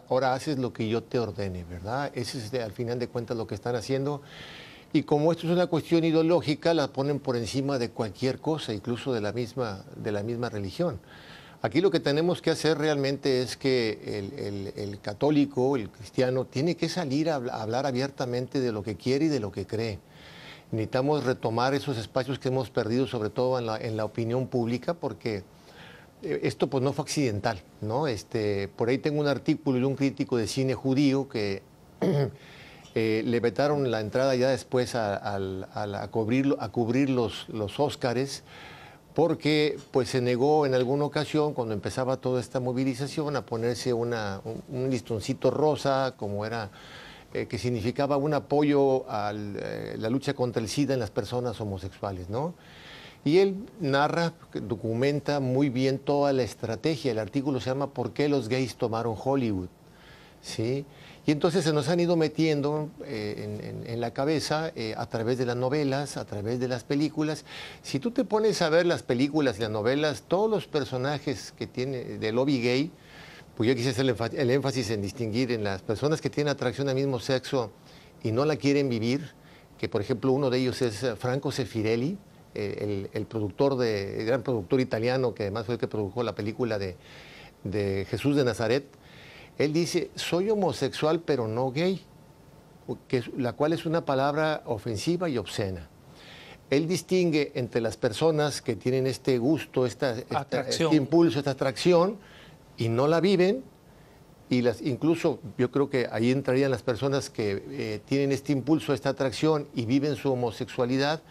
ahora haces lo que yo te ordene, ¿verdad? Ese es al final de cuentas lo que están haciendo. Y como esto es una cuestión ideológica, la ponen por encima de cualquier cosa, incluso de la misma religión. Aquí lo que tenemos que hacer realmente es que el católico, el cristiano, tiene que salir a hablar abiertamente de lo que quiere y de lo que cree. Necesitamos retomar esos espacios que hemos perdido, sobre todo en la opinión pública, porque esto pues no fue accidental, ¿no? Por ahí tengo un artículo de un crítico de cine judío que le vetaron la entrada ya después a cubrir los Óscares, porque pues se negó en alguna ocasión, cuando empezaba toda esta movilización, a ponerse un listoncito rosa, como era, que significaba un apoyo a la lucha contra el SIDA en las personas homosexuales, ¿no? Y él narra, documenta muy bien toda la estrategia. El artículo se llama ¿Por qué los gays tomaron Hollywood? ¿Sí? Y entonces se nos han ido metiendo en la cabeza a través de las novelas, a través de las películas. Si tú te pones a ver las películas y las novelas, todos los personajes que tiene de lobby gay, pues yo quise hacer el énfasis en distinguir en las personas que tienen atracción al mismo sexo y no la quieren vivir, que por ejemplo uno de ellos es Franco Sefirelli, el gran productor italiano, que además fue el que produjo la película de Jesús de Nazaret. Él dice, soy homosexual pero no gay, la cual es una palabra ofensiva y obscena. Él distingue entre las personas que tienen este gusto, este impulso, esta atracción, y no la viven, y incluso yo creo que ahí entrarían las personas que tienen este impulso, esta atracción, y viven su homosexualidad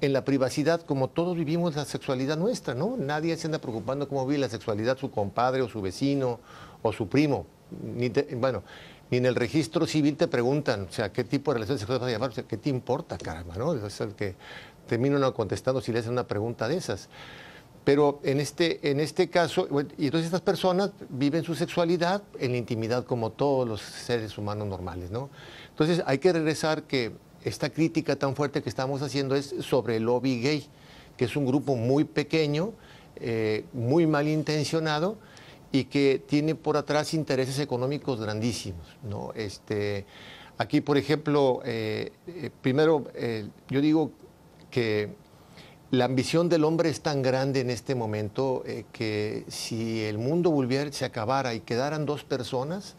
en la privacidad, como todos vivimos la sexualidad nuestra, ¿no? Nadie se anda preocupando cómo vive la sexualidad su compadre o su vecino o su primo. Ni en el registro civil te preguntan, o sea, qué tipo de relación sexual vas a llevar, o sea, ¿qué te importa, caramba, no? Es el que termina uno contestando si le hacen una pregunta de esas. Pero en este caso, y entonces estas personas viven su sexualidad en la intimidad como todos los seres humanos normales, ¿no? Entonces hay que regresar que esta crítica tan fuerte que estamos haciendo es sobre el lobby gay, que es un grupo muy pequeño, muy malintencionado, y que tiene por atrás intereses económicos grandísimos, ¿no? Aquí, por ejemplo, primero, yo digo que la ambición del hombre es tan grande en este momento que si el mundo se acabara y quedaran dos personas,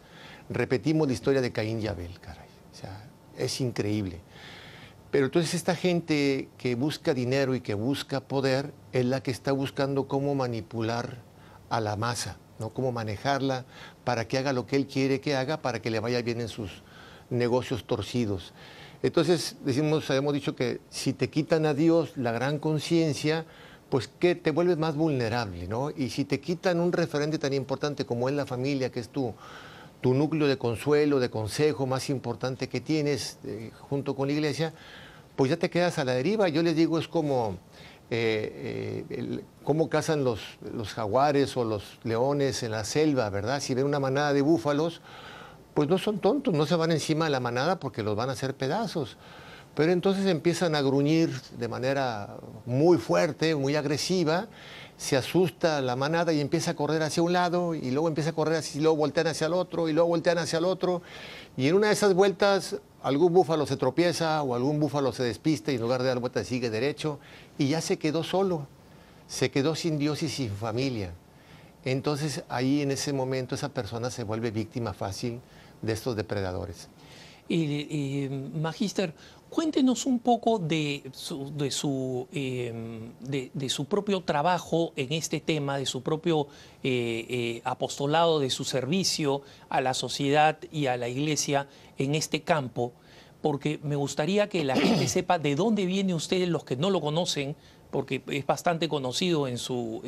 repetimos la historia de Caín y Abel, caray. O sea, es increíble. Pero entonces esta gente que busca dinero y que busca poder es la que está buscando cómo manipular a la masa, ¿no? Cómo manejarla para que haga lo que él quiere que haga, para que le vaya bien en sus negocios torcidos. Entonces, hemos dicho que si te quitan a Dios la gran conciencia, pues que te vuelves más vulnerable, ¿no? Y si te quitan un referente tan importante como es la familia, que es tu núcleo de consuelo, de consejo más importante que tienes junto con la iglesia, pues ya te quedas a la deriva. Yo les digo, es como cómo cazan los jaguares o los leones en la selva, ¿verdad? Si ven una manada de búfalos, pues no son tontos, no se van encima de la manada porque los van a hacer pedazos. Pero entonces empiezan a gruñir de manera muy fuerte, muy agresiva, se asusta la manada y empieza a correr hacia un lado, y luego empieza a correr así, y luego voltean hacia el otro, y luego voltean hacia el otro. Y en una de esas vueltas, algún búfalo se tropieza o algún búfalo se despista y en lugar de dar vuelta sigue derecho, y ya se quedó solo, se quedó sin Dios y sin familia. Entonces ahí en ese momento esa persona se vuelve víctima fácil de estos depredadores. Magíster, cuéntenos un poco de su propio trabajo en este tema, de su propio apostolado, de su servicio a la sociedad y a la iglesia en este campo, porque me gustaría que la gente sepa de dónde viene usted, los que no lo conocen, porque es bastante conocido en su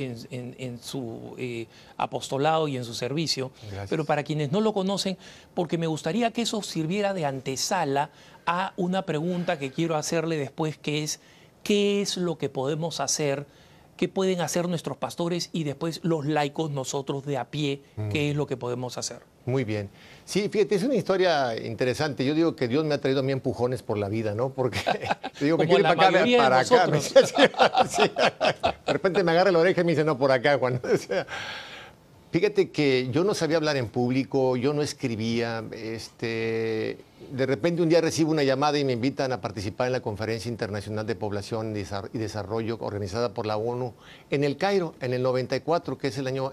apostolado y en su servicio. Gracias. Pero para quienes no lo conocen, porque me gustaría que eso sirviera de antesala a una pregunta que quiero hacerle después, que es, ¿qué es lo que podemos hacer? ¿Qué pueden hacer nuestros pastores y después los laicos, nosotros de a pie? ¿Qué es lo que podemos hacer? Muy bien. Sí, fíjate, es una historia interesante. Yo digo que Dios me ha traído a mí empujones por la vida, ¿no? Porque digo, me quiere para acá. Sí. De repente me agarra la oreja y me dice, no, por acá, Juan. O sea, Fíjate que yo no sabía hablar en público, yo no escribía. De repente un día recibo una llamada y me invitan a participar en la Conferencia Internacional de Población y Desarrollo organizada por la ONU en El Cairo, en el 94, que es el año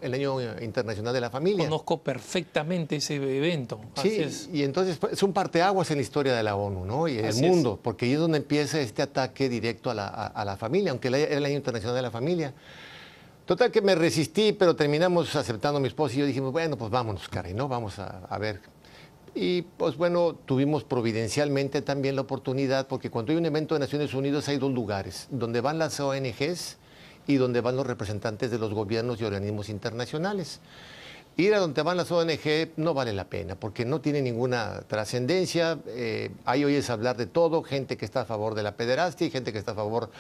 internacional de la familia. Conozco perfectamente ese evento. Sí, y entonces es un parteaguas en la historia de la ONU, ¿no? Y el mundo, porque ahí es donde empieza este ataque directo a la familia, aunque era el año internacional de la familia. Total que me resistí, pero terminamos aceptando a mi esposa y yo dijimos, bueno, pues vámonos, caray, ¿no? Vamos a ver. Y pues bueno, tuvimos providencialmente también la oportunidad, porque cuando hay un evento de Naciones Unidas hay dos lugares, donde van las ONGs y donde van los representantes de los gobiernos y organismos internacionales. Ir a donde van las ONG no vale la pena, porque no tiene ninguna trascendencia. Ahí oyes hablar de todo, gente que está a favor de la pederastia, gente que está a favor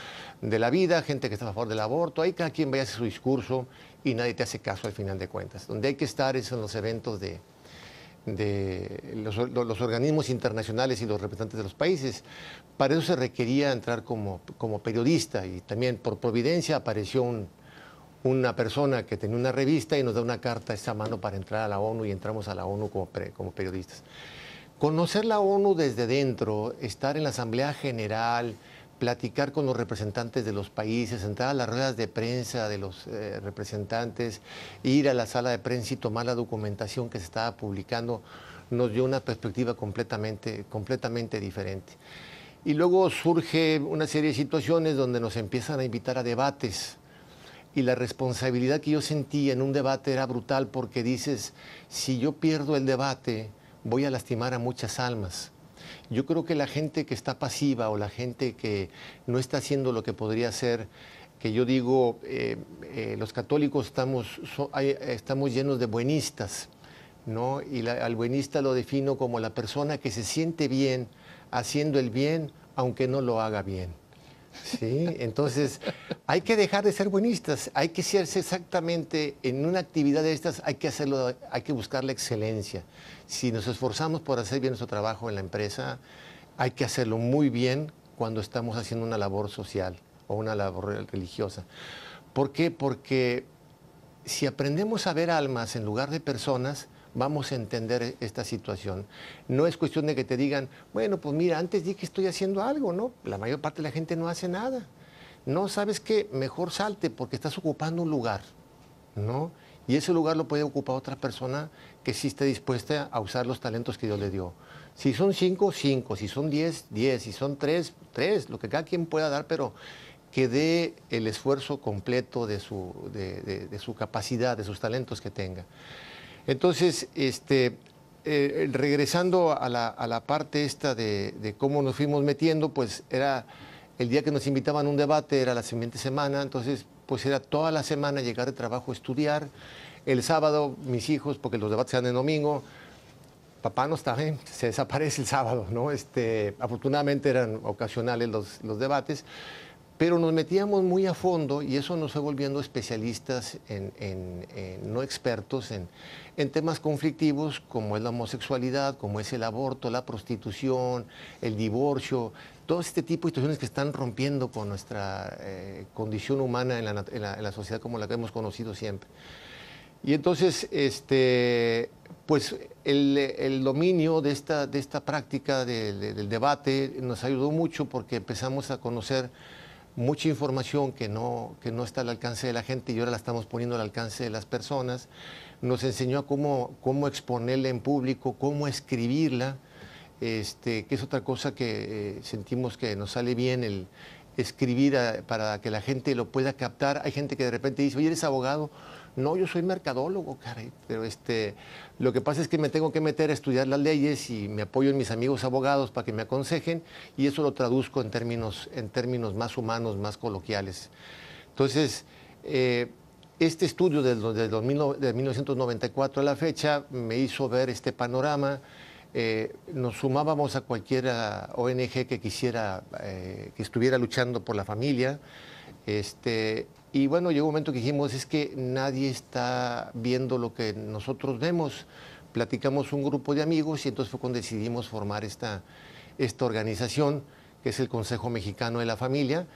de la vida, gente que está a favor del aborto. Ahí cada quien vaya a hacer su discurso y nadie te hace caso al final de cuentas. Donde hay que estar es en los eventos de los organismos internacionales y los representantes de los países. Para eso se requería entrar como periodista, y también por providencia apareció una persona que tenía una revista y nos da una carta esta mano para entrar a la ONU, y entramos a la ONU como periodistas. Conocer la ONU desde dentro, estar en la Asamblea General, platicar con los representantes de los países, entrar a las ruedas de prensa de los representantes, ir a la sala de prensa y tomar la documentación que se estaba publicando, nos dio una perspectiva completamente diferente. Y luego surge una serie de situaciones donde nos empiezan a invitar a debates. Y la responsabilidad que yo sentía en un debate era brutal, porque dices, si yo pierdo el debate, voy a lastimar a muchas almas. Yo creo que la gente que está pasiva o la gente que no está haciendo lo que podría hacer, que yo digo, los católicos estamos llenos de buenistas, ¿no? Y al buenista lo defino como la persona que se siente bien haciendo el bien, aunque no lo haga bien. Sí, entonces hay que dejar de ser buenistas, hay que ser exactamente en una actividad de estas, hay que hacerlo, hay que buscar la excelencia. Si nos esforzamos por hacer bien nuestro trabajo en la empresa, hay que hacerlo muy bien cuando estamos haciendo una labor social o una labor religiosa. ¿Por qué? Porque si aprendemos a ver almas en lugar de personas, vamos a entender esta situación. No es cuestión de que te digan, bueno, pues mira, antes di que estoy haciendo algo, ¿no? La mayor parte de la gente no hace nada. No, ¿sabes qué? Mejor salte porque estás ocupando un lugar, ¿no? Y ese lugar lo puede ocupar otra persona que sí esté dispuesta a usar los talentos que Dios le dio. Si son 5, 5, si son 10, 10, si son 3, 3, lo que cada quien pueda dar, pero que dé el esfuerzo completo de su capacidad, de sus talentos que tenga. Entonces, regresando a la parte esta de cómo nos fuimos metiendo, pues era el día que nos invitaban a un debate, era la siguiente semana, entonces pues era toda la semana llegar de trabajo a estudiar. El sábado, mis hijos, porque los debates eran el domingo, papá no está bien, se desaparece el sábado, ¿no? Afortunadamente eran ocasionales los debates, pero nos metíamos muy a fondo y eso nos fue volviendo especialistas, no expertos, en temas conflictivos como es la homosexualidad, como es el aborto, la prostitución, el divorcio, todo este tipo de situaciones que están rompiendo con nuestra condición humana en la sociedad como la que hemos conocido siempre. Y entonces, pues el dominio de esta práctica del debate nos ayudó mucho, porque empezamos a conocer mucha información que no está al alcance de la gente y ahora la estamos poniendo al alcance de las personas. Nos enseñó a cómo exponerla en público, cómo escribirla, que es otra cosa que sentimos que nos sale bien, el escribir para que la gente lo pueda captar. Hay gente que de repente dice, oye, ¿eres abogado? No, yo soy mercadólogo, caray, pero lo que pasa es que me tengo que meter a estudiar las leyes y me apoyo en mis amigos abogados para que me aconsejen, y eso lo traduzco en términos más humanos, más coloquiales. Entonces, este estudio de 1994 a la fecha me hizo ver este panorama. Nos sumábamos a cualquier ONG que quisiera, que estuviera luchando por la familia. Y bueno, llegó un momento que dijimos, es que nadie está viendo lo que nosotros vemos. Platicamos un grupo de amigos y entonces fue cuando decidimos formar esta organización, que es el Consejo Mexicano de la Familia,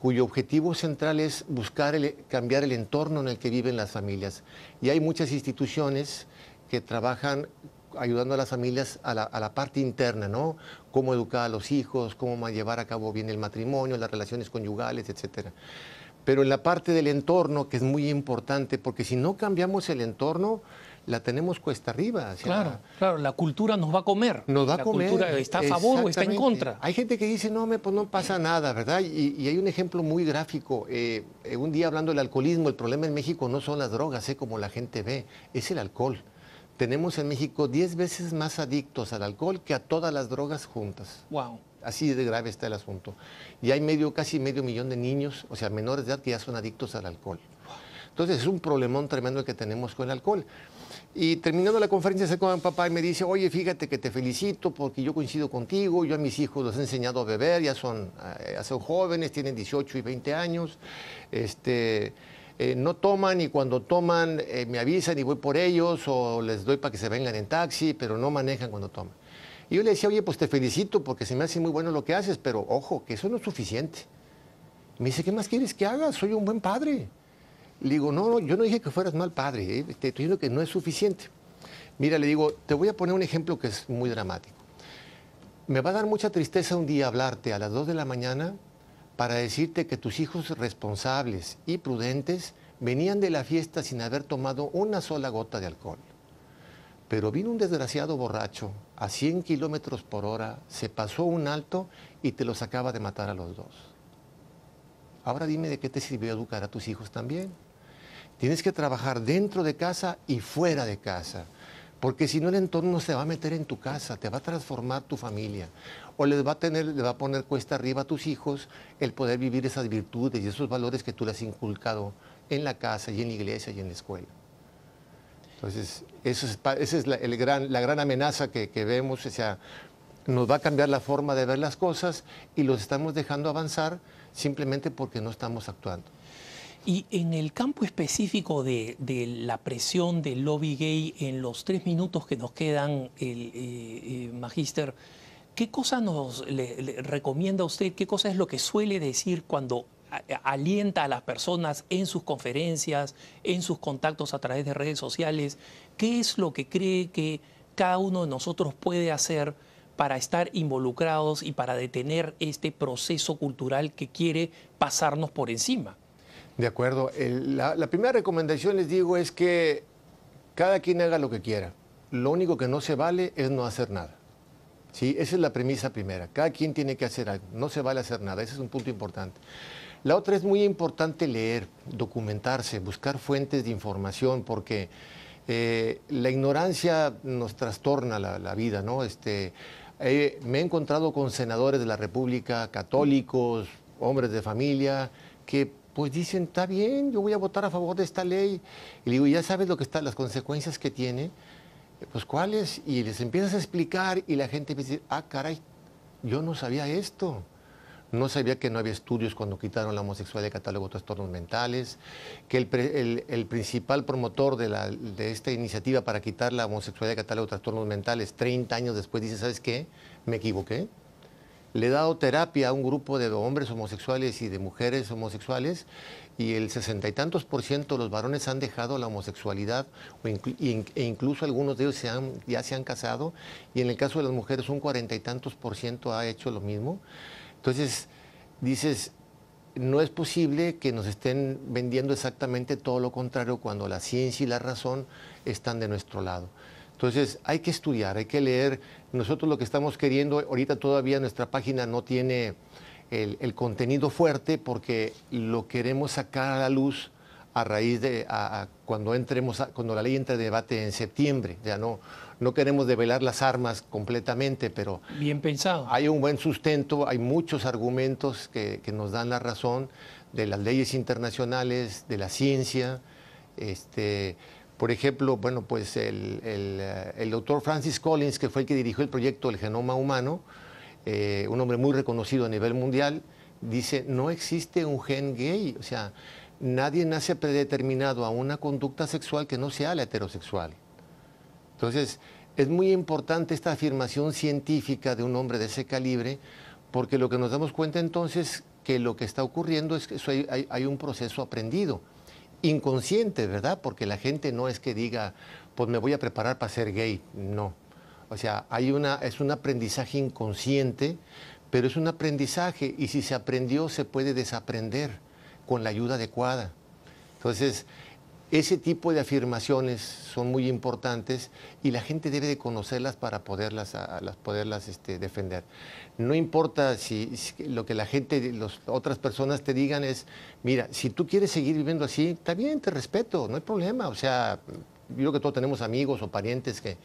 cuyo objetivo central es buscar cambiar el entorno en el que viven las familias. Y hay muchas instituciones que trabajan ayudando a las familias a la parte interna, ¿no? Cómo educar a los hijos, cómo llevar a cabo bien el matrimonio, las relaciones conyugales, etcétera. Pero en la parte del entorno, que es muy importante, porque si no cambiamos el entorno, la tenemos cuesta arriba. O sea, Claro, claro, la cultura nos va a comer. nos va a La comer. cultura está a favor o está en Exactamente. contra. Hay gente que dice, no, pues no pasa nada, ¿verdad? Y hay un ejemplo muy gráfico. Un día hablando del alcoholismo, el problema en México no son las drogas, como la gente ve, es el alcohol. Tenemos en México 10 veces más adictos al alcohol que a todas las drogas juntas. Wow. Así de grave está el asunto. Y hay casi medio millón de niños, o sea, menores de edad, que ya son adictos al alcohol. Entonces es un problemón tremendo el que tenemos con el alcohol. Y terminando la conferencia se con mi papá y me dice, oye, fíjate que te felicito porque yo coincido contigo, yo a mis hijos los he enseñado a beber, ya son jóvenes, tienen 18 y 20 años, no toman y cuando toman me avisan y voy por ellos o les doy para que se vengan en taxi, pero no manejan cuando toman. Y yo le decía, oye, pues te felicito porque se me hace muy bueno lo que haces, pero ojo, que eso no es suficiente. Me dice, ¿qué más quieres que haga? Soy un buen padre. Le digo, no, yo no dije que fueras mal padre, te estoy diciendo que no es suficiente. Mira, le digo, te voy a poner un ejemplo que es muy dramático. Me va a dar mucha tristeza un día hablarte a las 2 de la mañana para decirte que tus hijos responsables y prudentes venían de la fiesta sin haber tomado una sola gota de alcohol. Pero vino un desgraciado borracho a 100 kilómetros por hora, se pasó un alto y te los acaba de matar a los dos. Ahora dime de qué te sirvió educar a tus hijos también. Tienes que trabajar dentro de casa y fuera de casa, porque si no el entorno se va a meter en tu casa, te va a transformar tu familia, o les va a poner cuesta arriba a tus hijos el poder vivir esas virtudes y esos valores que tú les has inculcado en la casa y en la iglesia y en la escuela. Entonces, esa es la gran amenaza que vemos, o sea, nos va a cambiar la forma de ver las cosas y los estamos dejando avanzar simplemente porque no estamos actuando. Y en el campo específico de la presión del lobby gay, en los 3 minutos que nos quedan, Magíster, ¿qué cosa le recomienda a usted? ¿Qué cosa es lo que suele decir cuando alienta a las personas en sus conferencias, en sus contactos a través de redes sociales? ¿Qué es lo que cree que cada uno de nosotros puede hacer para estar involucrados y para detener este proceso cultural que quiere pasarnos por encima? De acuerdo. La primera recomendación, les digo, es que cada quien haga lo que quiera. Lo único que no se vale es no hacer nada. ¿Sí? Esa es la premisa primera. Cada quien tiene que hacer algo. No se vale hacer nada. Ese es un punto importante. La otra es muy importante leer, documentarse, buscar fuentes de información, porque la ignorancia nos trastorna la vida, ¿no? Me he encontrado con senadores de la República, católicos, hombres de familia, que pues dicen, está bien, yo voy a votar a favor de esta ley. Y le digo, ¿ya sabes lo que está, las consecuencias que tiene? Pues, ¿cuáles? Y les empiezas a explicar y la gente empieza a decir, ah, caray, yo no sabía esto. No sabía que no había estudios cuando quitaron la homosexualidad del catálogo de trastornos mentales, que el principal promotor de esta iniciativa para quitar la homosexualidad del catálogo de trastornos mentales, 30 años después, dice, ¿sabes qué? Me equivoqué. Le he dado terapia a un grupo de hombres homosexuales y de mujeres homosexuales y el 60 y tantos % de los varones han dejado la homosexualidad e incluso algunos de ellos ya se han casado y en el caso de las mujeres un 40 y tantos % ha hecho lo mismo. Entonces dices, no es posible que nos estén vendiendo exactamente todo lo contrario cuando la ciencia y la razón están de nuestro lado. Entonces hay que estudiar, hay que leer. Nosotros lo que estamos queriendo, ahorita todavía nuestra página no tiene el contenido fuerte porque lo queremos sacar a la luz a raíz de cuando la ley entre en debate en septiembre. Ya no queremos develar las armas completamente, pero bien pensado. Hay un buen sustento, hay muchos argumentos que nos dan la razón de las leyes internacionales, de la ciencia. Por ejemplo, bueno, pues el doctor Francis Collins, que fue el que dirigió el proyecto del genoma humano, un hombre muy reconocido a nivel mundial, dice, no existe un gen gay, o sea, nadie nace predeterminado a una conducta sexual que no sea la heterosexual. Entonces, es muy importante esta afirmación científica de un hombre de ese calibre, porque lo que nos damos cuenta entonces que lo que está ocurriendo es que hay un proceso aprendido, inconsciente, ¿verdad? Porque la gente no es que diga, pues me voy a preparar para ser gay, no. O sea, es un aprendizaje inconsciente, pero es un aprendizaje y si se aprendió se puede desaprender con la ayuda adecuada. Entonces, ese tipo de afirmaciones son muy importantes y la gente debe de conocerlas para poderlas defender. No importa si lo que la gente, otras personas te digan es, mira, si tú quieres seguir viviendo así, está bien, te respeto, no hay problema. O sea, yo creo que todos tenemos amigos o parientes que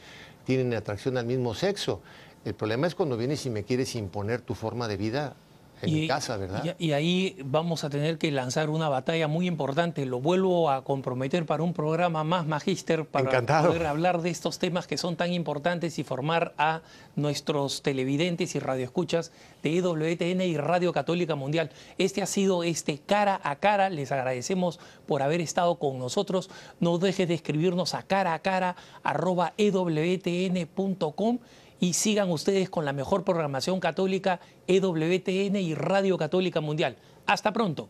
tienen atracción al mismo sexo. El problema es cuando vienes y me quieres imponer tu forma de vida en mi casa, ¿verdad? Y ahí vamos a tener que lanzar una batalla muy importante. Lo vuelvo a comprometer para un programa más, Magíster, para Encantado. poder hablar de estos temas que son tan importantes y formar a nuestros televidentes y radioescuchas de EWTN y Radio Católica Mundial. Este ha sido cara a cara. Les agradecemos por haber estado con nosotros. No dejes de escribirnos a cara @ewtn.com. Y sigan ustedes con la mejor programación católica, EWTN y Radio Católica Mundial. Hasta pronto.